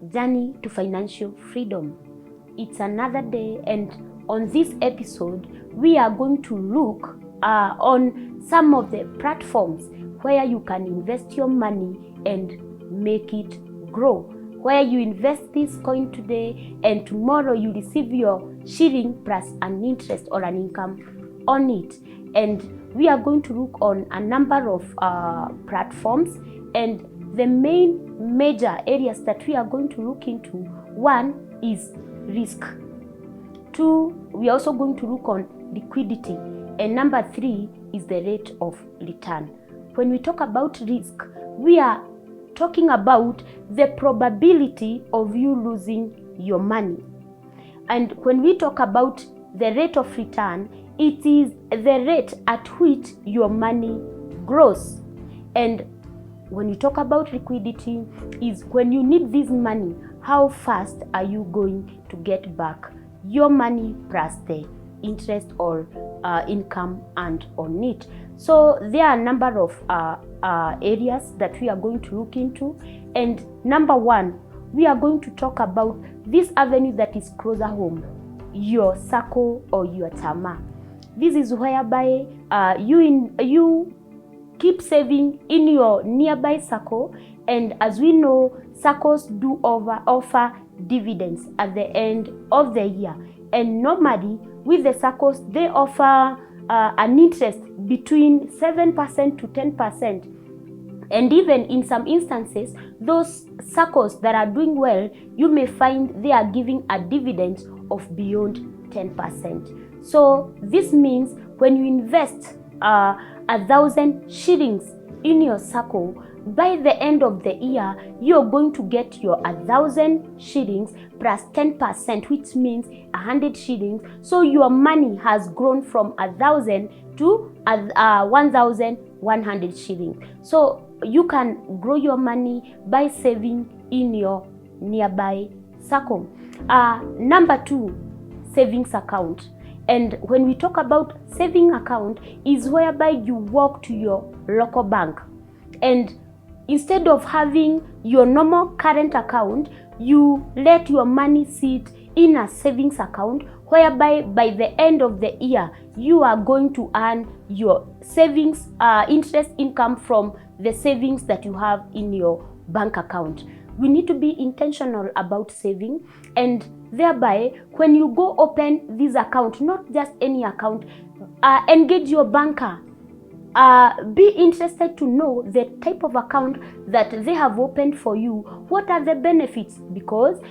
journey to financial freedom. It's another day, and on this episode we are going to look on some of the platforms where you can invest your money and make it grow, where you invest this coin today and tomorrow you receive your shilling plus an interest or an income on it. And we are going to look on a number of platforms, and the main major areas that we are going to look into: one is risk, two, we are also going to look on liquidity, and number three is the rate of return. When we talk about risk, we are talking about the probability of you losing your money. And when we talk about the rate of return, it is the rate at which your money grows. And when you talk about liquidity, is when you need this money, how fast are you going to get back your money plus the interest or income earned on it. So there are a number of areas that we are going to look into, and number one, we are going to talk about this avenue that is closer home, your SACCO or your Chama. This is whereby you keep saving in your nearby SACCO, and as we know, SACCOs do offer dividends at the end of the year, and normally with the SACCOs they offer an interest between 7% to 10%. And even in some instances, those SACCOs that are doing well, you may find they are giving a dividend of beyond 10%. So this means when you invest 1,000 shillings in your SACCO, by the end of the year, you're going to get your 1,000 shillings plus 10%, which means 100 shillings. So your money has grown from 1,000 to 1,100 shillings. So you can grow your money by saving in your nearby SACCO. Number two, savings account. And when we talk about saving account, is whereby you walk to your local bank, and instead of having your normal current account, you let your money sit in a savings account, whereby by the end of the year you are going to earn your savings interest income from the savings that you have in your bank account. We need to be intentional about saving, and thereby when you go open this account, not just any account, engage your banker. Be interested to know the type of account that they have opened for you. What are the benefits? Because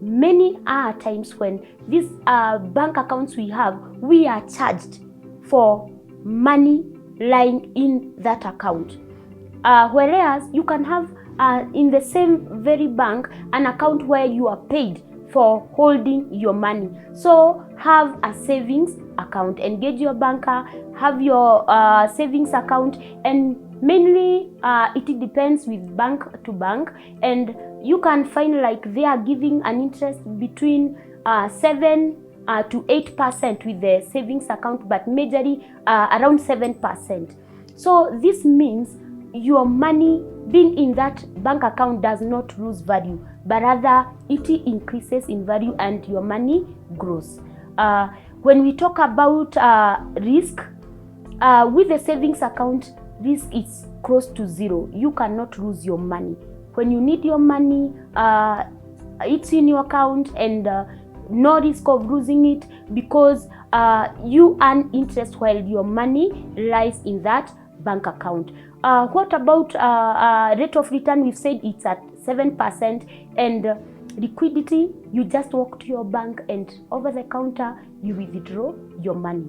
many are times when these bank accounts we have, we are charged for money lying in that account. Whereas you can have in the same very bank an account where you are paid for holding your money. So have a savings account, engage your banker, have your savings account, and mainly it depends with bank to bank, and you can find like they are giving an interest between 7 to 8% with the savings account, but majorly around 7%. So this means your money being in that bank account does not lose value, but rather it increases in value and your money grows. When we talk about risk, with the savings account, risk is close to zero. You cannot lose your money. When you need your money, it's in your account, and no risk of losing it, because you earn interest while your money lies in that bank account. What about rate of return? We've said it's at 7%, and liquidity, you just walk to your bank and over the counter you withdraw your money.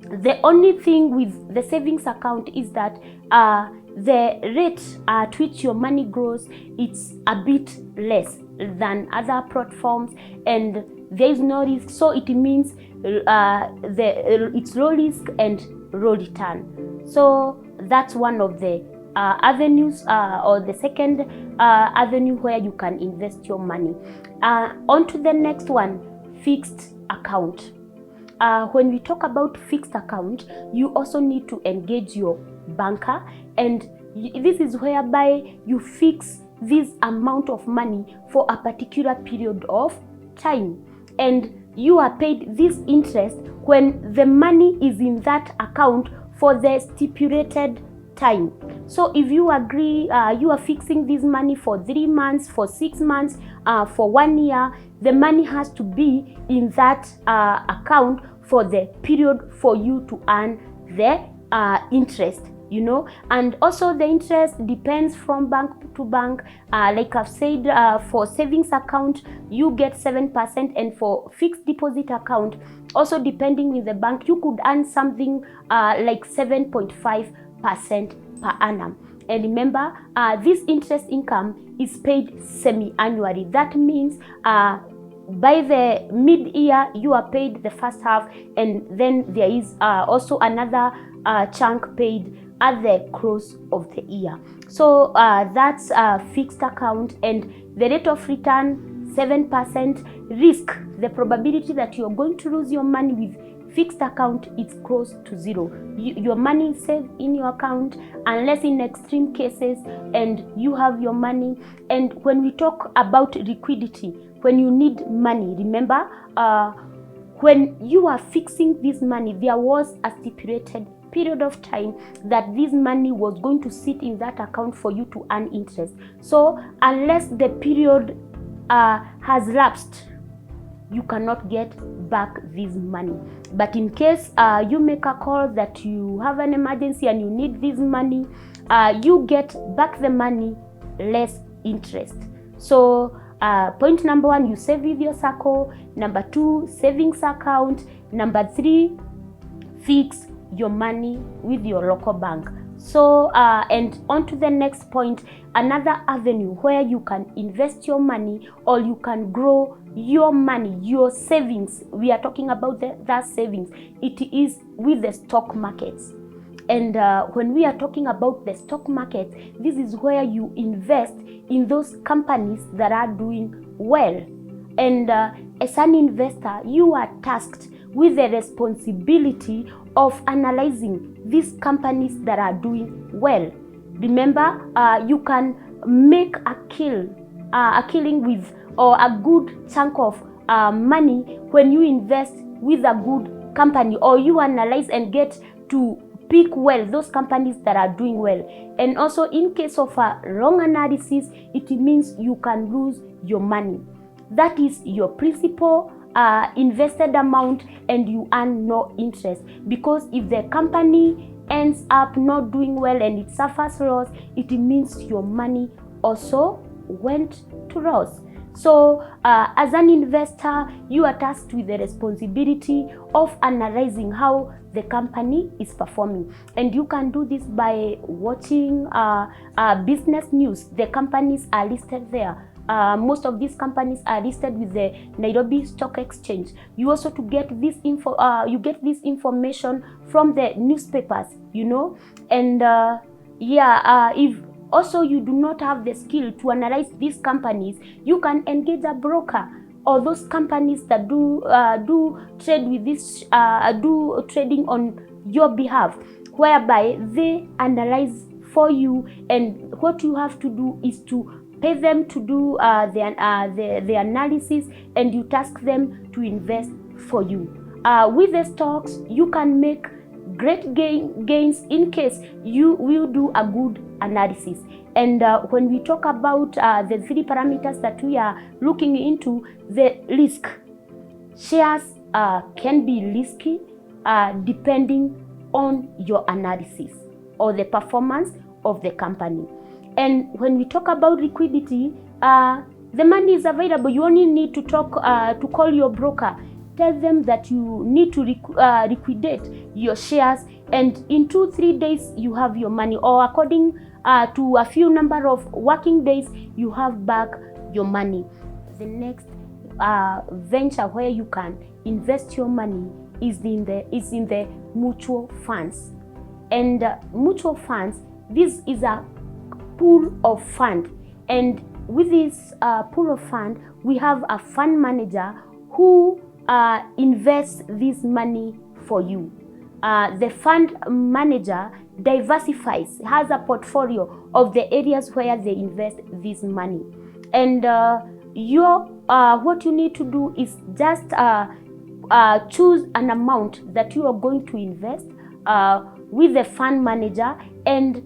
The only thing with the savings account is that the rate at which your money grows, it's a bit less than other platforms, and there is no risk. So it means it's low risk and low return. So that's one of the avenues, or the second avenue where you can invest your money. On to the next one, fixed account. When we talk about fixed account, you also need to engage your banker, and this is whereby you fix this amount of money for a particular period of time, and you are paid this interest when the money is in that account for the stipulated time. So if you agree, you are fixing this money for 3 months, for 6 months, for 1 year, the money has to be in that account for the period for you to earn the interest, you know. And also the interest depends from bank to bank. Like I've said, for savings account you get 7%, and for fixed deposit account, also depending with the bank, you could earn something like 7.5% per annum. And remember, this interest income is paid semi-annually. That means by the mid-year you are paid the first half, and then there is also another chunk paid at the close of the year. So that's a fixed account, and the rate of return 7%. Risk, the probability that you're going to lose your money with fixed account, it's close to 0. Your money is saved in your account unless in extreme cases and you have your money. And when we talk about liquidity, when you need money, remember, when you are fixing this money, there was a stipulated period of time that this money was going to sit in that account for you to earn interest. So unless the period has lapsed, you cannot get back this money. But in case you make a call that you have an emergency and you need this money, you get back the money less interest. So point number 1, you save with your SACCO. Number 2, savings account. Number 3, fix your money with your local bank. So and on to the next point, another avenue where you can invest your money or you can grow your money, your savings. We are talking about that savings. It is with the stock markets. And when we are talking about the stock market, this is where you invest in those companies that are doing well. And as an investor, you are tasked with the responsibility of analyzing these companies that are doing well. Remember, you can make a killing with, or a good chunk of money when you invest with a good company, or you analyze and get to pick well those companies that are doing well. And also in case of a wrong analysis, it means you can lose your money. That is your principal invested amount, and you earn no interest, because if the company ends up not doing well and it suffers loss, it means your money also went to loss. So as an investor, you are tasked with the responsibility of analyzing how the company is performing, and you can do this by watching business news. The companies are listed there. Most of these companies are listed with the Nairobi Stock Exchange. You also to get this you get this information from the newspapers, you know. And if also you do not have the skill to analyze these companies, you can engage a broker, or those companies that do trade with this, do trading on your behalf, whereby they analyze for you, and what you have to do is to pay them to do the analysis, and you task them to invest for you. With the stocks, you can make great gains in case you will do a good analysis. And when we talk about the 3 parameters that we are looking into, the risk, shares can be risky depending on your analysis or the performance of the company. And when we talk about liquidity, the money is available. You only need to to call your broker, tell them that you need to liquidate your shares, and in 2-3 days you have your money, or according to a few number of working days, you have back your money. The next venture where you can invest your money is in the mutual funds. And mutual funds, this is a pool of fund, and with this pool of fund, we have a fund manager who invests this money for you. The fund manager diversifies, has a portfolio of the areas where they invest this money. And what you need to do is just choose an amount that you are going to invest with the fund manager, and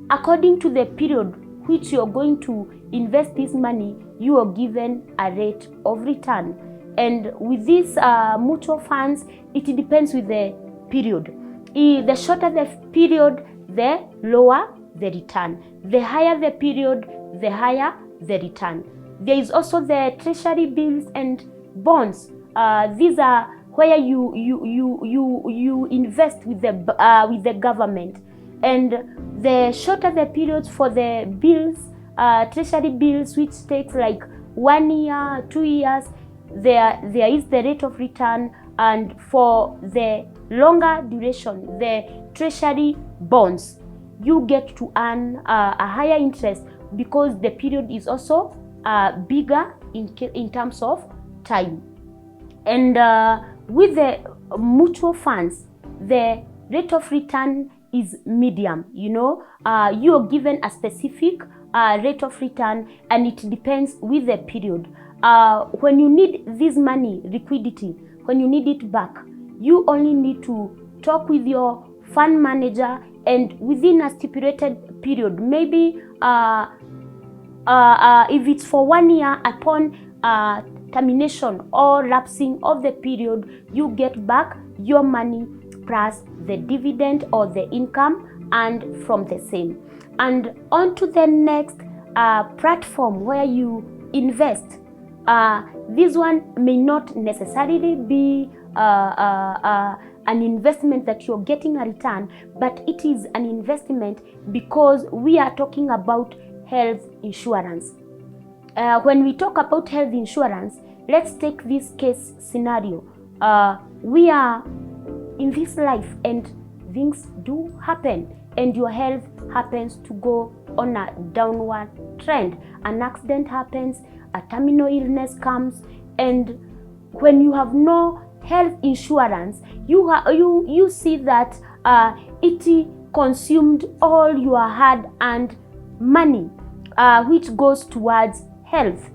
according to the period which you are going to invest this money, you are given a rate of return. And with these mutual funds, it depends with the period. The shorter the period, the lower the return. The higher the period, the higher the return. There is also the treasury bills and bonds. These are where you invest with the government. And the shorter the periods for the bills, treasury bills, which takes like 1 year, 2 years, there is the rate of return. And for the longer duration, the treasury bonds, you get to earn a higher interest because the period is also bigger in terms of time. And with the mutual funds, the rate of return is medium. You are given a specific rate of return, and it depends with the period. When you need this money, liquidity, when you need it back, you only need to talk with your fund manager, and within a stipulated period, maybe if it's for 1 year, upon termination or lapsing of the period, you get back your money plus the dividend or the income and from the same. And on to the next platform where you invest. This one may not necessarily be an investment that you're getting a return, but it is an investment because we are talking about health insurance. When we talk about health insurance, let's take this case scenario. We are in this life and things do happen, and your health happens to go on a downward trend. An accident happens, a terminal illness comes, and when you have no health insurance, you see that it consumed all your hard-earned money, which goes towards health.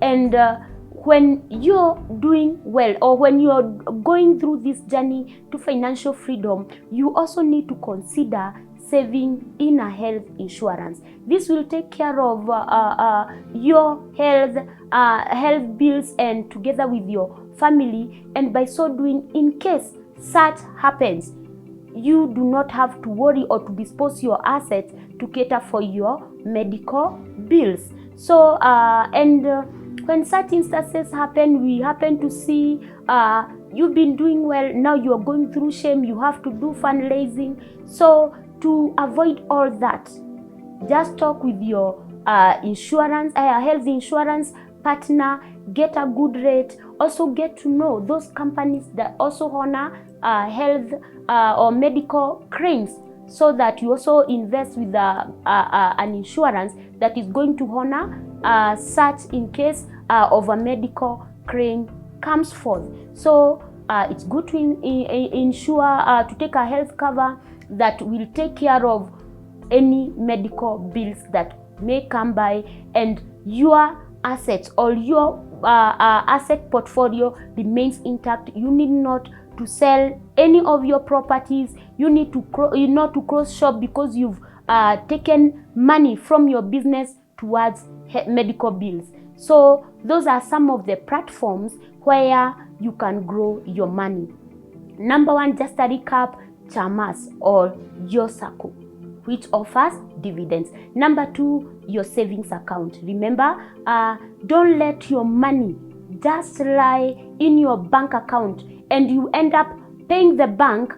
And when you're doing well, or when you're going through this journey to financial freedom, you also need to consider saving in a health insurance. This will take care of your health bills, and together with your family. And by so doing, in case such happens, you do not have to worry or to dispose your assets to cater for your medical bills. So when such instances happen, we happen to see you've been doing well, now you're going through shame, you have to do fundraising. So to avoid all that, just talk with your health insurance partner, get a good rate. Also get to know those companies that also honor health or medical claims, so that you also invest with an insurance that is going to honor such in case of a medical claim comes forth. So it's good to ensure to take a health cover that will take care of any medical bills that may come by, and your assets or your asset portfolio remains intact. You need not to sell any of your properties. You need to not to cross shop because you've taken money from your business towards medical bills. So those are some of the platforms where you can grow your money. Number one, just a recap, Chamas or your circle, which offers dividends. Number two, your savings account. Remember, don't let your money just lie in your bank account and you end up paying the bank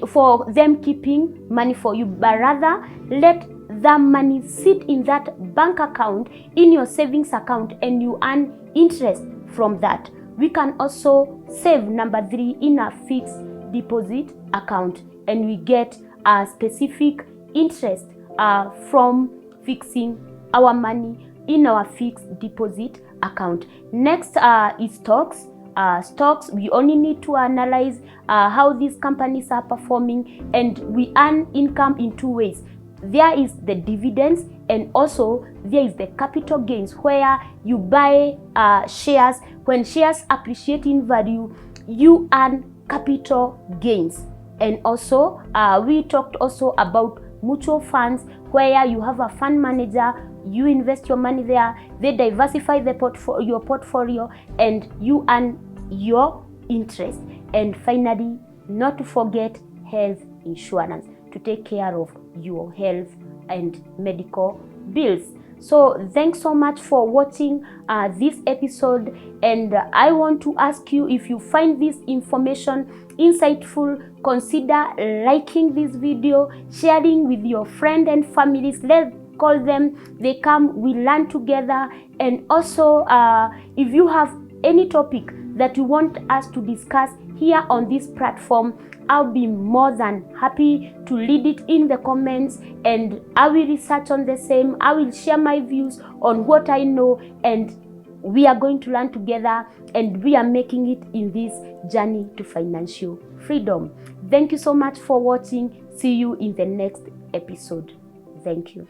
for them keeping money for you, but rather let the money sit in that bank account, in your savings account, and you earn interest from that. We can also save, number three, in a fixed deposit account, and we get a specific interest from fixing our money in our fixed deposit account. Next is stocks. stocks. We only need to analyze how these companies are performing, and we earn income in two ways. There is the dividends, and also there is the capital gains, where you buy shares. When shares appreciate in value, you earn capital gains. And also we talked also about mutual funds, where you have a fund manager, you invest your money there, they diversify your portfolio, and you earn your interest. And finally, not to forget health insurance to take care of your health and medical bills. So thanks so much for watching this episode, and I want to ask you, if you find this information insightful, consider liking this video, sharing with your friends and families. Let's call them, they come, we learn together. And also if you have any topic that you want us to discuss here on this platform, I'll be more than happy to lead it in the comments, and I will research on the same. I will share my views on what I know, and we are going to learn together, and we are making it in this journey to financial freedom. Thank you so much for watching. See you in the next episode. Thank you.